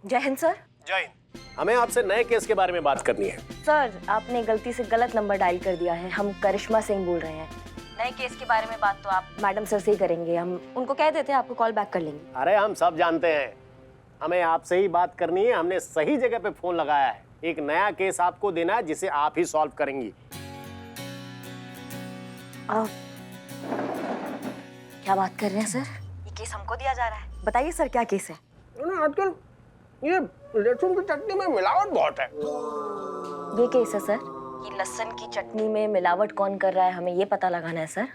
जय हिंद सर। जय हिंद। हमें आपसे नए केस के बारे में बात करनी है। सर आपने गलती से गलत नंबर डायल कर दिया है। हम करिश्मा सिंह बोल रहे हैं। नए केस के बारे में बात तो आप मैडम सर से ही करेंगे। हम उनको कह देते हैं आपको कॉल बैक कर लेंगे। अरे हम सब जानते हैं, हमें आपसे ही बात करनी है। हमने सही जगह पे फोन लगाया है। एक नया केस आपको देना है जिसे आप ही सॉल्व करेंगी। क्या बात कर रहे हैं सर? ये केस हमको दिया जा रहा है। बताइए सर क्या केस है? आजकल ये लहसुन की चटनी में मिलावट बहुत है। ये केस है सर कि लहसुन की चटनी में मिलावट कौन कर रहा है, हमें ये पता लगाना है सर।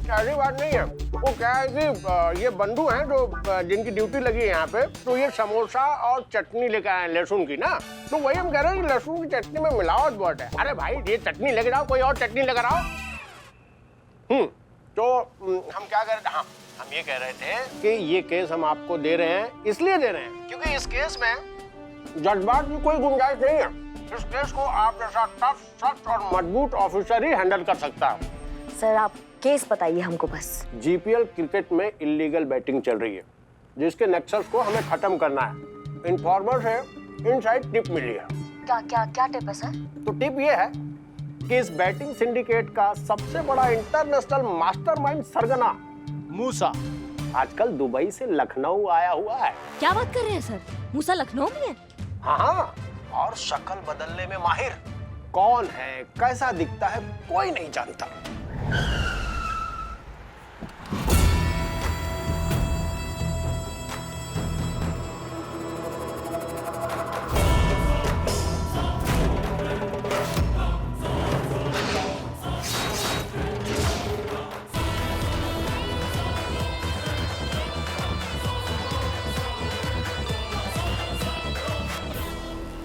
ऐसी बात नहीं है। वो क्या है कि ये बंधु हैं जो जिनकी ड्यूटी लगी है यहाँ पे, तो ये समोसा और चटनी लेकर आए हैं लहसुन की ना, तो वही हम कह रहे हैं कि लहसुन की चटनी में मिलावट बहुत है। अरे भाई ये चटनी लेकर आओ, कोई और चटनी लेकर आओ। तो हम क्या कर रहे थे? हाँ, हम ये कह रहे थे कि ये केस हम आपको दे रहे हैं, इसलिए दे रहे हैं क्योंकि इस केस में जज्बात की कोई गुंजाइश नहीं है। इस केस को आप जैसा टफ, सख्त और मजबूत ऑफिसर ही हैंडल कर सकता है। सर आप केस बताइए हमको बस। जीपीएल क्रिकेट में इलीगल बैटिंग चल रही है, जिसके नेक्सस को हमें खत्म करना है। इन्फॉर्मर से इनसाइड टिप मिली है। क्या क्या क्या टिप है सर? तो टिप ये है कि इस बैटिंग सिंडिकेट का सबसे बड़ा इंटरनेशनल मास्टरमाइंड सरगना मूसा आजकल दुबई से लखनऊ आया हुआ है। क्या बात कर रहे हैं सर? मूसा लखनऊ में है? हाँ, और शक्ल बदलने में माहिर। कौन है, कैसा दिखता है, कोई नहीं जानता।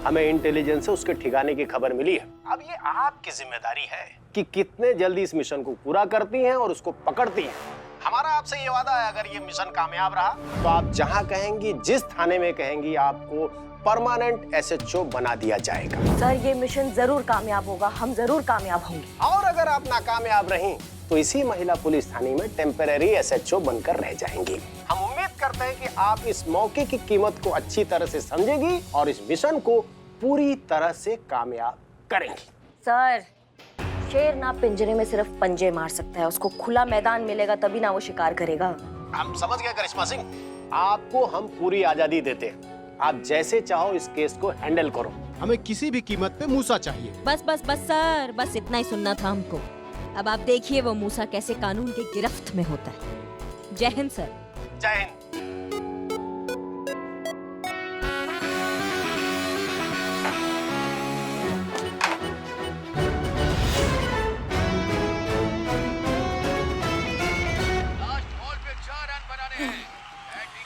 हमें इंटेलिजेंस से उसके ठिकाने की खबर मिली है। अब ये आपकी जिम्मेदारी है कि कितने जल्दी इस मिशन को पूरा करती हैं और उसको पकड़ती हैं। हमारा आपसे ये वादा है, अगर ये मिशन कामयाब रहा तो आप जहां कहेंगी, जिस थाने में कहेंगी, आपको परमानेंट एसएचओ बना दिया जाएगा। सर ये मिशन जरूर कामयाब होगा, हम जरूर कामयाब होंगे। और अगर आप नाकामयाब रहीं तो इसी महिला पुलिस थाने में टेम्परेरी एसएचओ बनकर रह जाएंगी। हम उम्मीद करते हैं कि आप इस मौके की कीमत को अच्छी तरह से समझेंगी और इस मिशन को पूरी तरह से कामयाब करेंगी। सर शेर ना पिंजरे में सिर्फ पंजे मार सकता है, उसको खुला मैदान मिलेगा तभी ना वो शिकार करेगा। हम समझ गए करिश्मा सिंह, आपको हम पूरी आजादी देते हैं। आप जैसे चाहो इस केस को हैंडल करो। हमें किसी भी कीमत पे मूसा चाहिए। बस बस बस सर, बस इतना ही सुनना था हमको। अब आप देखिए वो मूसा कैसे कानून की गिरफ्त में होता है। जय हिंद सर। जय हिंद।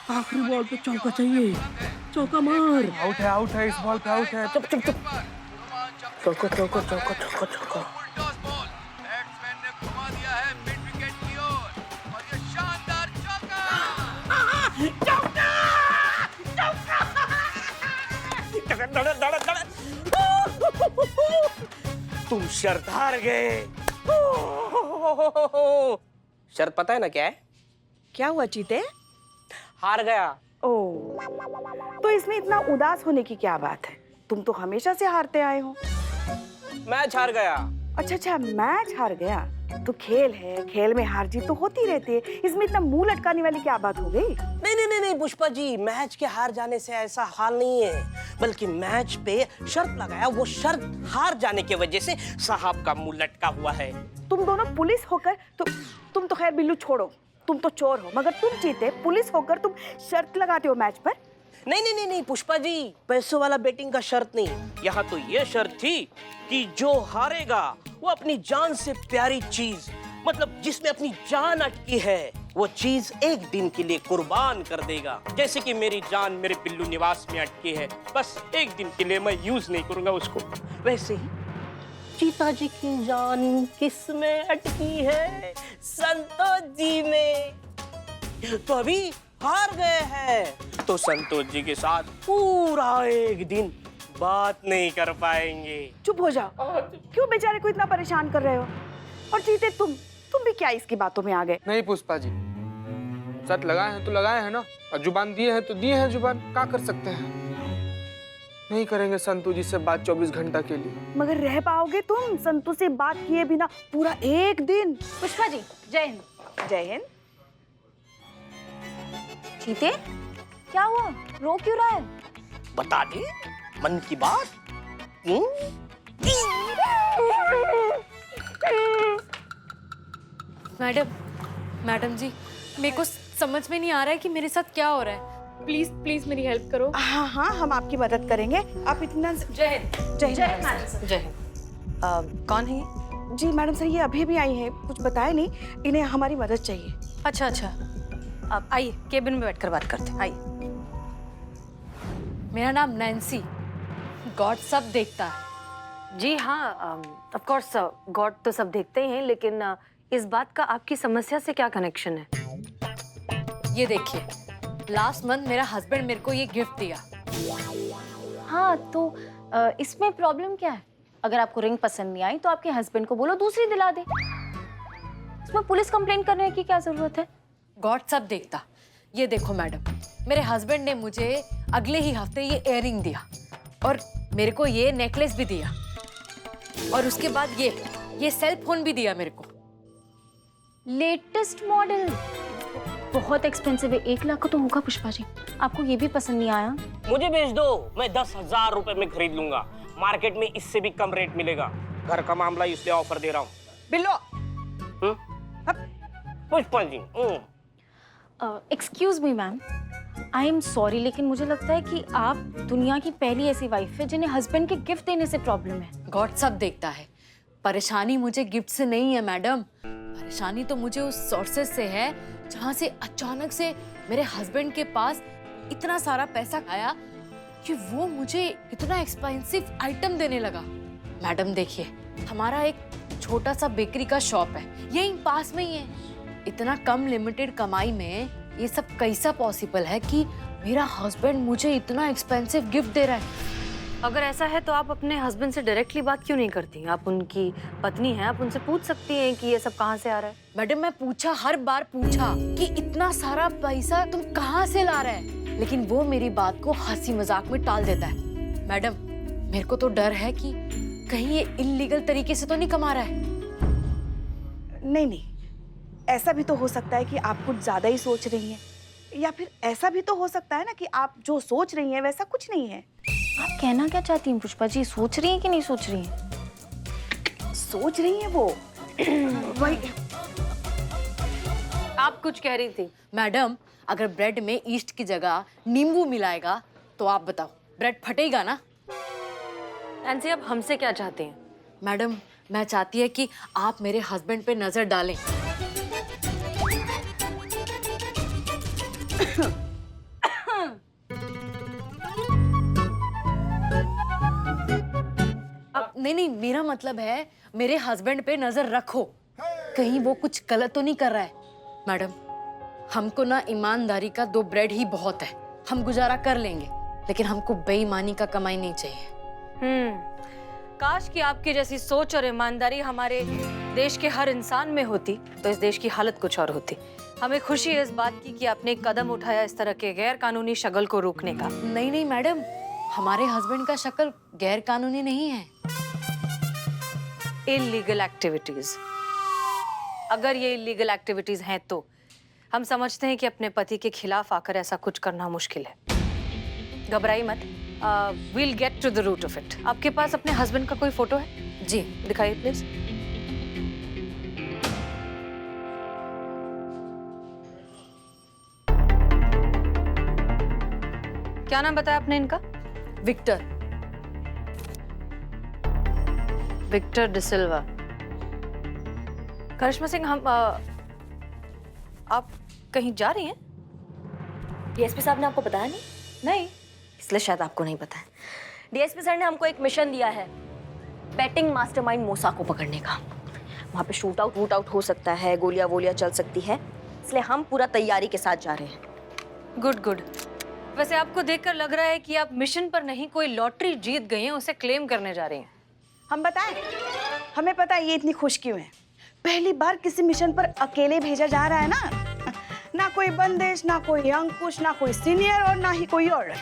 आखिरी बॉल पे चौका चाहिए, चौका मार। आउट है, इस बॉल पे आउट है। चुप चुप चुप। चौका चौका चौका चौका चौका। बैट्समैन ने घुमा दिया है मिड विकेट की ओर और ये शानदार चौका। तुम शर्त हार गए। शर्त पता है ना क्या है? क्या हुआ चीते? हार गया। ओ, तो इसमें इतना उदास होने की क्या बात है? तुम तो हमेशा से हारते आए हो। मैच हार गया। अच्छा अच्छा, मैच हार गया तो खेल है, खेल में हार जीत तो होती रहती है। इसमें इतना मुंह लटकाने वाली क्या बात हो गई? नहीं नहीं नहीं नहीं पुष्पा जी, मैच के हार जाने से ऐसा हाल नहीं है, बल्कि मैच पे शर्त लगाया, वो शर्त हार जाने की वजह से साहब का मुंह लटका हुआ है। तुम दोनों पुलिस होकर तुम तो खैर बिल्लू छोड़ो, तुम तो चोर हो, मगर तुम चीते पुलिस होकर तुम शर्त लगाते हो मैच पर। नहीं नहीं नहीं नहीं पुष्पा जी, पैसों वाला बेटिंग का शर्त नहीं, यहाँ तो ये शर्त थी कि जो हारेगा वो अपनी जान से प्यारी चीज, मतलब जिसमें अपनी जान अटकी है, वो चीज एक दिन के लिए कुर्बान कर देगा। जैसे कि मेरी जान मेरे बिल्लू निवास में अटकी है, बस एक दिन के लिए मैं यूज नहीं करूंगा उसको। वैसे ही चीता जी की जान किस में अटकी है? संतोष जी में। तो अभी हार गए हैं तो संतोष जी के साथ पूरा एक दिन बात नहीं कर पाएंगे। चुप हो जाओ, क्यों बेचारे को इतना परेशान कर रहे हो? और चीते तुम भी क्या इसकी बातों में आ गए? नहीं पुष्पा जी, शर्त लगाए हैं तो लगाए हैं ना, और जुबान दिए हैं तो दिए हैं जुबान, क्या कर सकते हैं। नहीं करेंगे संतू जी से बात 24 घंटा के लिए। मगर रह पाओगे तुम संतू से बात किए बिना पूरा एक दिन? पुष्पा जी, जय हिंद। जय हिंद। चीते, क्या हुआ? रो क्यों रहा है? बता दे मन की बात। मैडम जी, मेरे को समझ में नहीं आ रहा है कि मेरे साथ क्या हो रहा है। प्लीज प्लीज मेरी हेल्प करो। हाँ हाँ, हम आपकी मदद करेंगे। आप इतना जय हिंद। जय हिंद। जय हिंद। कौन है ये? जी मैडम सर, ये अभी भी आई हैं, कुछ बताया नहीं, इन्हें हमारी मदद चाहिए। अच्छा अच्छा, आप आइए, केबिन में बैठकर बात करते हैं, आइए। मेरा नाम नैन्सी, गॉड सब देखता है। जी हाँ, ऑफ कोर्स गॉड तो सब देखते ही हैं, लेकिन इस बात का आपकी समस्या से क्या कनेक्शन है? ये देखिए, लास्ट मंथ मेरा हस्बैंड मेरे को ये गिफ्ट दिया। हाँ तो इसमें प्रॉब्लम क्या है? अगर आपको रिंग पसंद नहीं आई तो आपके हस्बैंड को बोलो दूसरी दिला दे। इसमें पुलिस कंप्लेंट करने की क्या जरूरत है? गॉड सब देखता। ये देखो मैडम, मेरे हस्बैंड ने मुझे अगले ही हफ्ते ये इयररिंग दिया और मेरे को ये नेकलेस भी दिया, और उसके बाद ये सेल फोन भी दिया मेरे को। लेटेस्ट मॉडल, बहुत एक्सपेंसिव है, 1 लाख का तो होगा पुष्पा जी। आपको ये भी पसंद नहीं आया? मुझे भेज दो, मैं 10,000 रुपए में खरीद लूंगा। मार्केट में इससे भी कम रेट मिलेगा। घर का मामला इसलिए ऑफर दे रहा हूँ। Billo. Pushpa ji. Excuse me ma'am, I am sorry, लेकिन मुझे लगता है कि आप दुनिया की पहली ऐसी वाइफ है जिन्हें हस्बैंड के गिफ्ट देने से प्रॉब्लम है। गॉड सब देखता है। परेशानी मुझे गिफ्ट से नहीं है मैडम, परेशानी तो मुझे उस सोर्सेस से है जहाँ से अचानक से मेरे हस्बैंड के पास इतना सारा पैसा आया कि वो मुझे इतना एक्सपेंसिव आइटम देने लगा। मैडम देखिए, हमारा एक छोटा सा बेकरी का शॉप है, यहीं पास में ही है। इतना कम लिमिटेड कमाई में ये सब कैसा पॉसिबल है कि मेरा हस्बैंड मुझे इतना एक्सपेंसिव गिफ्ट दे रहा है? अगर ऐसा है तो आप अपने हस्बैंड से डायरेक्टली बात क्यों नहीं करती? आप उनकी पत्नी हैं, आप उनसे पूछ सकती हैं कि ये सब कहाँ से आ रहा है। मैडम मैं पूछा, हर बार पूछा कि इतना सारा पैसा तुम कहाँ से ला रहे हैं, लेकिन वो मेरी बात को हंसी मजाक में टाल देता है। मैडम मेरे को तो डर है कि कहीं ये इल्लीगल तरीके से तो नहीं कमा रहा है। नहीं, ऐसा भी तो हो सकता है कि आप कुछ ज्यादा ही सोच रही हैं, या फिर ऐसा भी तो हो सकता है ना कि आप जो सोच रही हैं वैसा कुछ नहीं है। आप कहना क्या चाहती हैं पुष्पा जी? सोच रही हैं कि नहीं सोच रही हैं? सोच रही हैं वो। वही आप कुछ कह रही थी। मैडम अगर ब्रेड में ईस्ट की जगह नींबू मिलाएगा तो आप बताओ, ब्रेड फटेगा ना? नैन्सी, अब हमसे क्या चाहते हैं? मैडम मैं चाहती है कि आप मेरे हस्बैंड पे नजर डालें। नहीं, मेरा मतलब है मेरे हस्बैंड पे नजर रखो, कहीं वो कुछ गलत तो नहीं कर रहा है। मैडम हमको ना ईमानदारी का 2 ब्रेड ही बहुत है, हम गुजारा कर लेंगे, लेकिन हमको बेईमानी का कमाई नहीं चाहिए। काश कि आपकी जैसी सोच और ईमानदारी हमारे देश के हर इंसान में होती तो इस देश की हालत कुछ और होती। हमें खुशी है इस बात की कि आपने एक कदम उठाया इस तरह के गैर कानूनी शगल को रोकने का। नहीं मैडम, हमारे हस्बैंड का शक्ल गैर कानूनी नहीं है। इलीगल एक्टिविटीज, अगर ये इलीगल एक्टिविटीज हैं तो हम समझते हैं कि अपने पति के खिलाफ आकर ऐसा कुछ करना मुश्किल है। घबराई मत, we'll get to the root of it। आपके पास अपने हस्बैंड का कोई फोटो है? जी दिखाइए प्लीज। क्या नाम बताया आपने इनका? विक्टर। विक्टर डिसिल्वा। करिश्मा सिंह, हम आप कहीं जा रही हैं? डीएसपी साहब ने आपको बताया नहीं? नहीं, इसलिए शायद आपको नहीं पता है। डीएसपी सर ने हमको एक मिशन दिया है, बेटिंग मास्टरमाइंड मूसा को पकड़ने का। वहाँ पे शूट आउट हो सकता है, गोलियां वोलियां चल सकती है, इसलिए हम पूरा तैयारी के साथ जा रहे हैं। गुड। वैसे आपको देखकर लग रहा है कि आप मिशन पर नहीं, कोई लॉटरी जीत गई हैं, उसे क्लेम करने जा रही हैं। हम बताएं, हमें पता है ये इतनी खुश क्यों है। पहली बार किसी मिशन पर अकेले भेजा जा रहा है ना। ना कोई बंदिश, ना कोई अंकुश, ना कोई सीनियर और ना ही कोई ऑर्डर।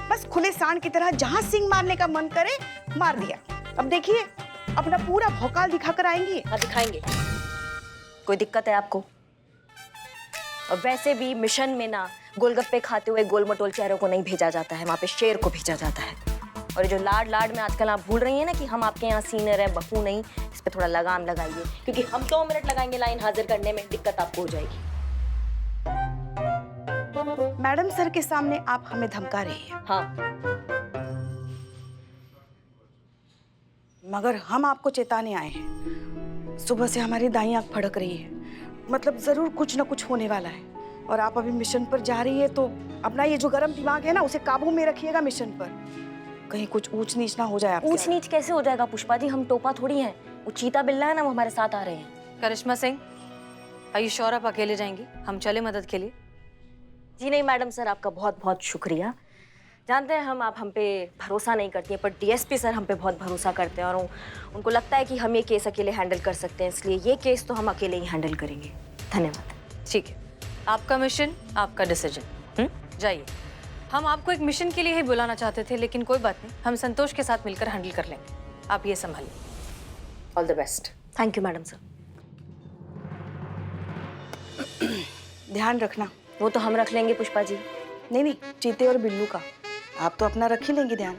बस खुले सांड की तरह जहां सिंग मारने का मन करे मार दिया। अब देखिए अपना पूरा भौकाल दिखाकर आएंगी। हाँ दिखाएंगे। कोई दिक्कत है आपको? और वैसे भी मिशन में ना गोलगप्पे खाते हुए गोलमटोल चेहरों को नहीं भेजा जाता है, वहाँ पे शेर को भेजा जाता है। और ये जो लाड लाड में आजकल आप भूल रही हैं ना कि हम आपके यहाँ सीनियर है, बहू नहीं, इस पे थोड़ा लगाम लगाइए, क्योंकि हम 2 मिनट लगाएंगे लाइन हाजिर करने में, दिक्कत आपको हो जाएगी। मैडम सर के सामने आप हमें धमका रही हैं। हाँ, मगर हम आपको चेताने आए हैं। सुबह से हमारी दाईं आंख फड़क रही है, मतलब जरूर कुछ ना कुछ होने वाला है। और आप अभी मिशन पर जा रही है तो अपना ये जो गर्म दिमाग है ना उसे काबू में रखिएगा मिशन पर। कहीं कुछ ऊंच नीच ना हो जाए आपके। ऊंच नीच कैसे हो जाएगा पुष्पा जी? हम टोपा थोड़ी हैं, वो चीता बिल्ला है ना, वो हमारे साथ आ रहे हैं। करिश्मा सिंह, आर यू श्योर आप अकेले जाएंगी? हम चले मदद के लिए? जी नहीं मैडम सर, आपका बहुत बहुत शुक्रिया। जानते हैं हम, आप हम पे भरोसा नहीं करती हैं, पर डीएसपी सर हम पे बहुत भरोसा करते हैं और उनको लगता है कि हम ये केस अकेले हैंडल कर सकते हैं, इसलिए ये केस तो हम अकेले ही हैंडल करेंगे। धन्यवाद। ठीक है, आपका मिशन, आपका डिसीजन। जाइए। हम आपको एक मिशन के लिए ही बुलाना चाहते थे, लेकिन कोई बात नहीं, हम संतोष के साथ मिलकर हैंडल कर लेंगे। आप ये संभालिए। All the best. Thank you madam sir. ध्यान रखना। वो तो हम रख लेंगे पुष्पा जी। नहीं, चीते और बिल्लू का आप तो अपना रख ही लेंगे ध्यान।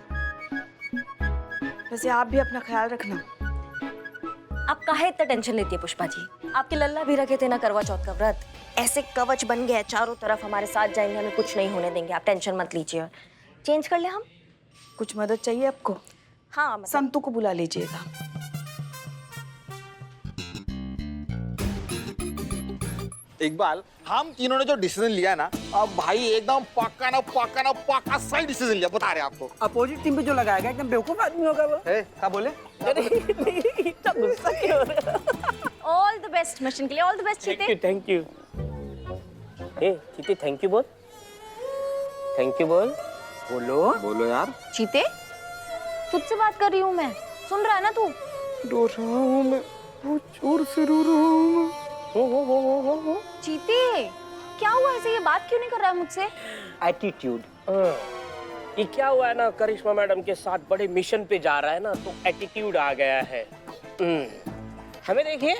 वैसे आप भी अपना ख्याल रखना। आप काहे इतना टेंशन लेती है पुष्पा जी? आपके लल्ला भी रखे थे ना करवा चौथ का व्रत, ऐसे कवच बन गया है, चारों तरफ हमारे साथ जाएंगे, हमें कुछ नहीं होने देंगे। आप टेंशन मत लीजिए। चेंज कर ले हम? कुछ मदद चाहिए आपको? हाँ मतलब... संतू को बुला लीजिएगा। इकबाल, हम तीनों ने जो डिसीजन लिया ना, अब भाई एकदम पक्का सही डिसीजन लिया, बता रहे आपको। अपोजिट टीम पे जो लगाया गया एकदम बेवकूफ आदमी होगा वो। क्या बोले? ऑल द बेस्ट मिशन के लिए। ऑल द बेस्ट चीते। Thank you. ए चीते, थैंक यू बोल। थैंक यू बोल। बोलो यार। चीते, तुझसे बात कर रही हूँ मैं, सुन रहा है ना तू? रो रहा हूँ मैं, बहुत जोर से रो रहा हूँ मैं। हो चीते, क्या हुआ? ऐसे ये बात क्यों नहीं कर रहा है मुझसे? एटीट्यूड। ये क्या हुआ है ना, करिश्मा मैडम के साथ बड़े मिशन पे जा रहा है ना, तो एटीट्यूड आ गया है। हमें देखिए,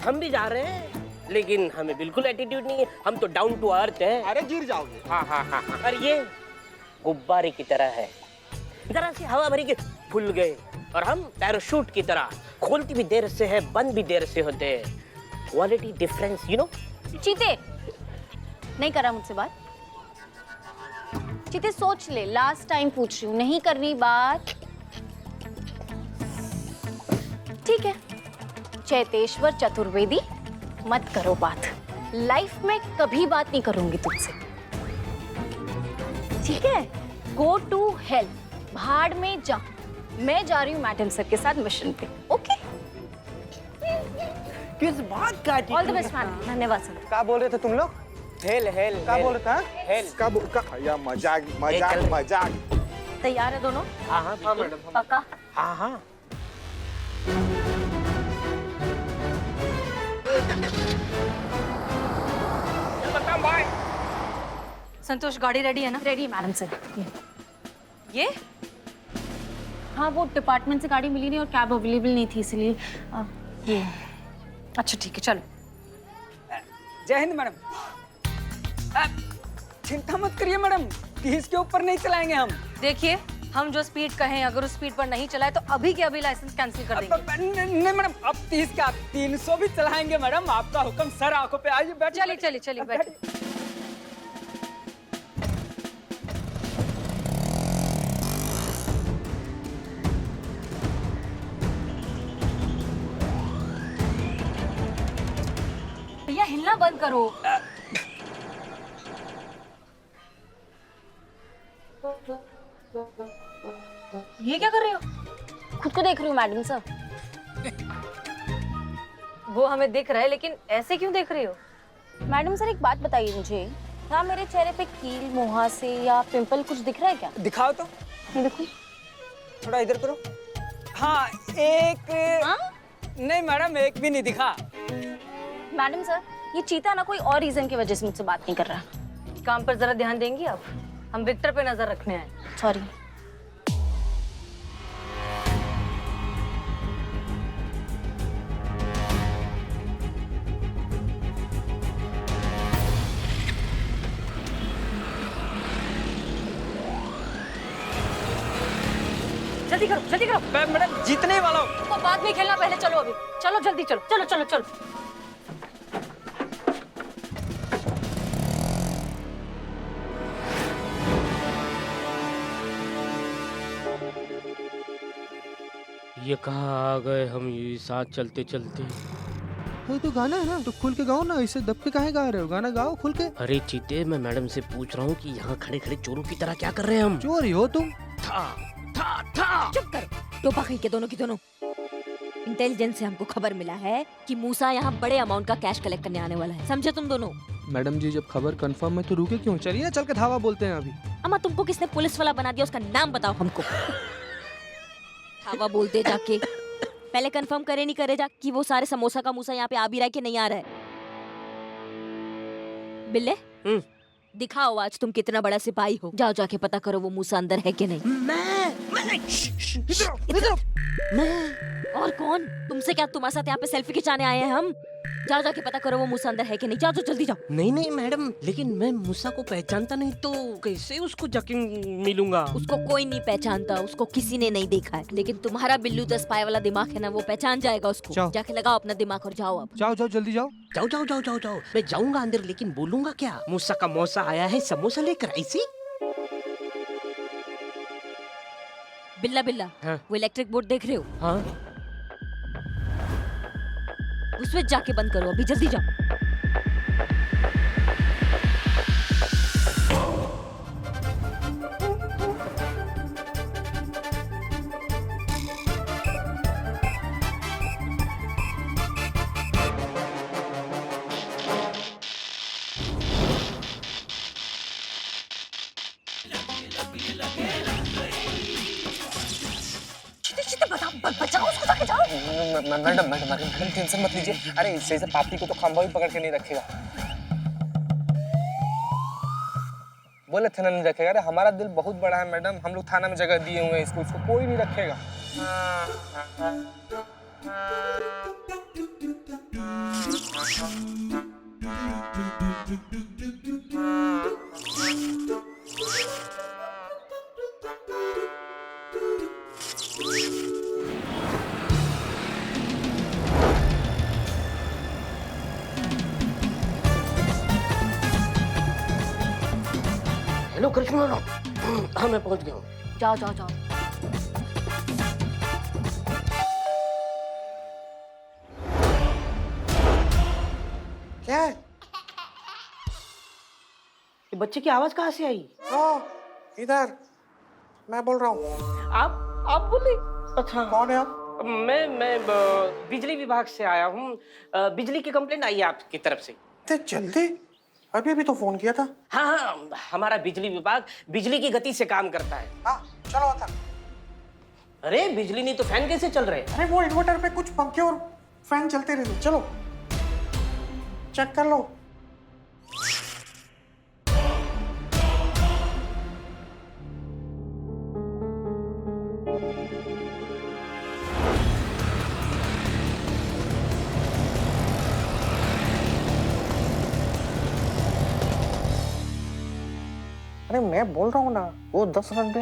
हम भी जा रहे हैं, लेकिन हमें बिल्कुल एटीट्यूड नहीं है, हम तो डाउन टू अर्थ है। अरे गिर जाओगे। हाँ। और ये गुब्बारे की तरह है, जरा सी हवा भरी के फूल गए, और हम पैराशूट की तरह खोलती भी देर से है, बंद भी देर से होते हैं। Quality difference, you know. चीते, नहीं करा मुझसे बात? चीते सोच ले, लास्ट टाइम पूछ रही हूँ, नहीं कर रही बात? ठीक है, चैतेश्वर चतुर्वेदी, मत करो बात। लाइफ में कभी बात नहीं करूंगी तुझसे, ठीक है? गो टू हेल, भाड़ में जा। मैं जा रही हूँ मैडम सर के साथ मिशन पे। ओके, किस बात का? All the best madam. धन्यवाद सर। क्या बोल रहे थे तुम लोग? हेल क्या बोल रहे थे? हेल। भैया मजाक। तैयार है दोनों? हाँ मैडम। पक्का? हाँ। संतोष, गाड़ी रेडी है ना? Ready madam sir. ये हाँ, वो डिपार्टमेंट से गाड़ी मिली नहीं और कैब अवेलेबल नहीं थी, इसलिए ये। अच्छा ठीक है, चलो। जय हिंद मैडम। चिंता मत करिए मैडम, 30 के ऊपर नहीं चलाएंगे हम। देखिए, हम जो स्पीड कहें, अगर उस स्पीड पर नहीं चलाए तो अभी के अभी लाइसेंस कैंसिल कर देंगे। नहीं मैडम, अब 30 का 300 भी चलाएंगे मैडम, आपका हुक्म सर। आंखों पे आइए, बैठ। चलिए बैठ। भैया हिलना बंद करो। ये क्या कर रहे हो? खुद को देख रही हूँ मैडम सर। वो हमें दिख रहा है, लेकिन ऐसे क्यों देख रही हो? मैडम सर, एक बात बताइए मुझे, क्या मेरे चेहरे पे कील, मुहासे या पिंपल कुछ दिख रहा है क्या? दिखाओ तो। ये देखो। थोड़ा इधर करो। हाँ, एक। हाँ? नहीं मैडम, एक भी नहीं दिखा। मैडम सर, ये चीता ना कोई और रीजन की वजह से मुझसे बात नहीं कर रहा। काम पर जरा ध्यान देंगी आप? हम विक्टर पे नजर रखने आए। सॉरी। जल्दी करो, जल्दी करो। मैडम जीतने वाला हूँ। तो बाद में खेलना, पहले चलो अभी। चलो जल्दी चलो, चलो चलो चलो। ये कहाँ आ गए हम, ये साथ चलते चलते। ये तो गाना है ना, तो खुल के गाओ ना, इसे दब के काहे गा रहे हो? गाना गाओ खुल के। अरे चीते, मैं मैडम से पूछ रहा हूँ कि यहाँ खड़े खड़े चोरों की तरह क्या कर रहे हैं हम? चोर ही हो तुम। था। चुप करो, टोपा कहीं के दोनों की दोनों। इंटेलिजेंस से हमको खबर मिला है कि मूसा यहाँ बड़े अमाउंट का कैश कलेक्ट करने आने वाला है, समझे तुम दोनों? मैडम जी, जब खबर कंफर्म है तो रुके क्यों? चलिए चल के धावा बोलते हैं अभी। अम्मा, तुमको किसने पुलिस वाला बना दिया, उसका नाम बताओ हमको। धावा बोलते जाके, पहले कंफर्म करे नहीं करे जा कि वो सारे समोसा का मूसा यहाँ पे आ भी रहा है कि नहीं आ रहा है। बिल्ले, दिखाओ आज तुम कितना बड़ा सिपाही हो। जाओ जाके पता करो वो मूसा अंदर है कि नहीं। मैं और कौन? तुमसे क्या, तुम्हारे साथ यहाँ पे सेल्फी खिंचाने आए हैं हम? जाओ जाके पता करो वो मूसा अंदर है कि नहीं। जाओ जल्दी जाओ। नहीं नहीं मैडम, लेकिन मैं मूसा को पहचानता नहीं तो कैसे उसको जाके मिलूंगा? उसको कोई नहीं पहचानता, उसको किसी ने नहीं देखा है, लेकिन तुम्हारा बिल्लू 10 पाए वाला दिमाग है ना, वो पहचान जाएगा उसको। जाओ। जाके लगाओ अपना दिमाग और जाओ अब। जाओ जाओ जल्दी जाओ। जाओ जाओ जाओ जाओ जाओ। मैं जाऊंगा अंदर, लेकिन बोलूंगा क्या? मूसा का मौसा आया है समोसा लेकर, ऐसी? बिल्ला बिल्ला, हाँ? वो इलेक्ट्रिक बोर्ड देख रहे हो? हाँ। वो स्विच जाके बंद करो अभी, जल्दी जाओ। मैडम टेंशन मत लीजिए। अरे इससे पापी को तो खंभा भी पकड़ के नहीं रखेगा। बोले थे ना नहीं रखेगा। अरे हमारा दिल बहुत बड़ा है मैडम, हम लोग थाना में जगह दिए हुए हैं इसको, इसको कोई नहीं रखेगा। हेलो कृष्णा। हाँ मैं पहुंच गया हूँ। जाओ जाओ जाओ। क्या है? ये बच्चे की आवाज कहाँ से आई? इधर मैं बोल रहा हूँ। आप बोले? अच्छा। कौन है आप? मैं बिजली विभाग से आया हूँ। बिजली की कंप्लेंट आई है आपकी तरफ से। इतने जल्दी? अभी भी तो फोन किया था। हाँ, हमारा बिजली विभाग बिजली की गति से काम करता है। हाँ चलो आता। अरे बिजली नहीं तो फैन कैसे चल रहे? अरे वो इन्वर्टर पे कुछ पंखे और फैन चलते रहते। चलो चेक कर लो। अरे मैं बोल रहा हूँ ना, वो 10 रन पे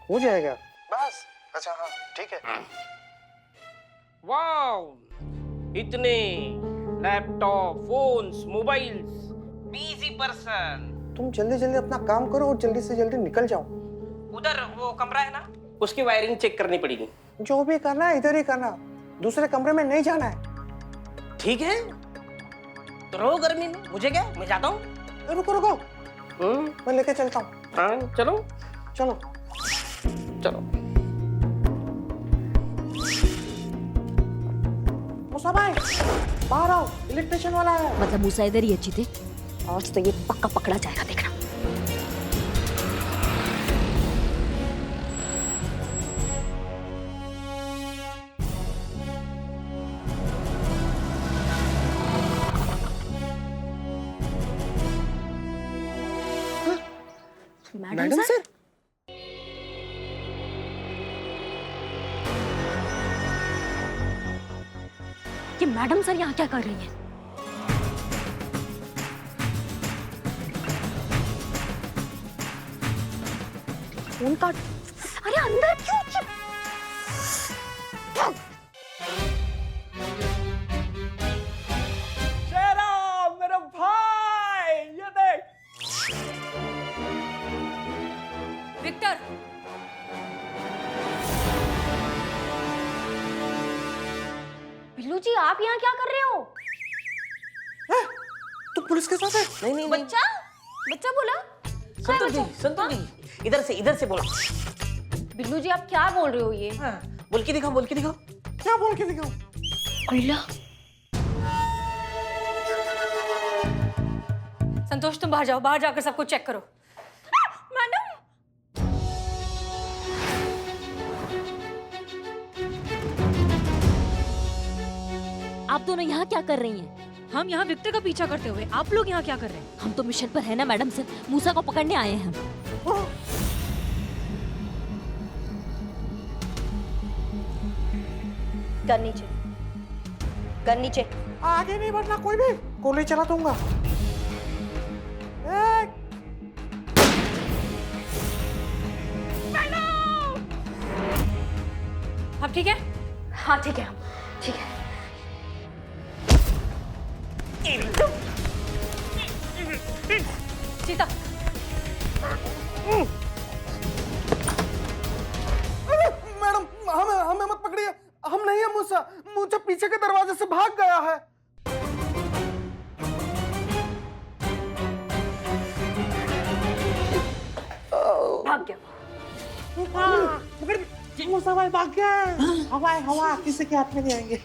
हो जाएगा बस। अच्छा हाँ ठीक है। वाओ, इतने laptop, phones, mobiles, busy person. तुम जल्दी जल्दी अपना काम करो और जल्दी से जल्दी निकल जाओ। उधर वो कमरा है ना, उसकी वायरिंग चेक करनी पड़ेगी। जो भी करना है इधर ही करना, दूसरे कमरे में नहीं जाना है। ठीक है, तो रहो गर्मी में, मुझे क्या, मैं जाता हूँ। रुको रुको, मैं लेके चलता हूँ। हाँ चलो चलो चलो। मूसा भाई बाहर आओ, इलेक्ट्रिशियन वाला है। मतलब मूसा इधर ही है चीते? आज तो ये पक्का पकड़ा जाएगा, देखना। Madam sir? ये मैडम सर यहाँ क्या कर रही हैं? फोन काट। अरे अंदर क्यों? मेरा भाई, ये देख। विक्टर, बिल्लू जी आप यहाँ क्या कर रहे हो? तू पुलिस के साथ है? नहीं नहीं नहीं। बच्चा बच्चा बोला। संतोष जी, इधर से बोला। बिल्लू जी आप क्या बोल रहे हो ये? बोल के दिखाओ, बोल के दिखाओ। क्या बोल के दिखाओ? संतोष तुम बाहर जाओ, बाहर जाकर सब कुछ चेक करो। मैडम आप दोनों यहाँ क्या कर रही हैं? हम यहाँ विक्टर का पीछा करते हुए, आप लोग यहाँ क्या कर रहे हैं? हम तो मिशन पर है ना मैडम सर, मूसा को पकड़ने आए हैं हम। गन नीचे, गन नीचे। आगे नहीं बढ़ना कोई भी, गोली चला दूंगा। आप ठीक है? हाँ ठीक है, हम ठीक है। सीता मैडम हमें मत पकड़िए, हम नहीं है मूसा। मूसा पीछे के दरवाजे से भाग गया है। भाग गया। मूसा भाई भाग गया। हवा किसी के हाथ में नहीं आएंगे।